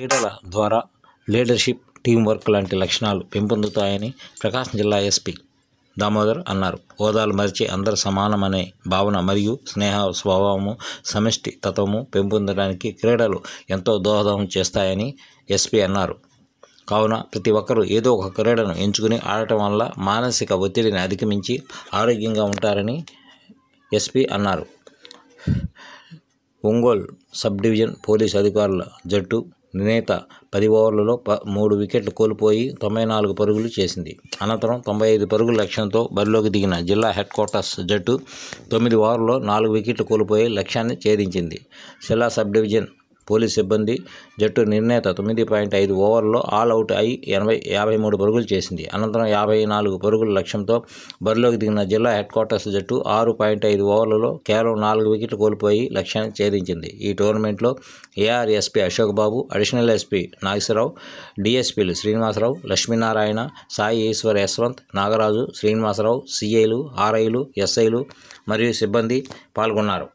క్రీడల ద్వారా leadership, team work లాంటి లక్షణాలు పెంపొందుతాయని ప్రకాశం జిల్లా ఎస్పీ దామోదర్ అన్నారు. హోదాలు మరిచి అందరూ సమానమనే భావన మరియు స్నేహ స్వభావము, సమిష్టి తత్వము పెంపొందడానికి క్రీడలు ఎంతో దోహదం చేస్తాయని ఎస్పీ అన్నారు. కావున ప్రతి ఒక్కరూ ఏదో ఒక క్రీడను ఎంచుకుని ఆడటం వల్ల మానసిక ఒత్తిడిని అధిగమించి ఆరోగ్యంగా ఉంటారని ఎస్పీ అన్నారు. ఒంగోలు సబ్ డివిజన్ పోలీసు అధికారుల జట్టు నిర్ణీత 10 ఓవర్లలో 3 వికెట్లు కోల్పోయి 94 పరుగులు చేసింది. అనంతరం 95 పరుగుల లక్ష్యంతో బరిలోకి దిగిన జిల్లా హెడ్ క్వార్టర్స్ జట్టు 9 ఓవర్లలో 4 వికెట్లు కోల్పోయి లక్ష్యాన్ని ఛేదించింది. జిల్లా సబ్ డివిజన్ పోలీసు సిబ్బంది జట్టు నిర్ణీత 9.5 ఓవర్లలో ఆల్ అవుట్ అయి 53 పరుగులు చేసింది. అనంతరం 54 పరుగుల లక్ష్యంతో బరిలోకి దిగిన జిల్లా హెడ్ క్వార్టర్స్ జట్టు 6.5 ఓవర్లలో కేవలం 4 వికెట్లు కోల్పోయి లక్ష్యాన్ని ఛేదించింది. ఈ టోర్నమెంట్లో ఏఆర్ఎస్పీ అశోక్ బాబు, అడిషనల్ ఎస్పీ నాగేశ్వరరావు, డిఎస్పీలు శ్రీనివాసరావు, లక్ష్మీనారాయణ, సాయి ఈశ్వర్, యశ్వంత్, నాగరాజు, శ్రీనివాసరావు, సిఐలు, ఆర్ఐలు, ఎస్ఐలు మరియు సిబ్బంది పాల్గొన్నారు.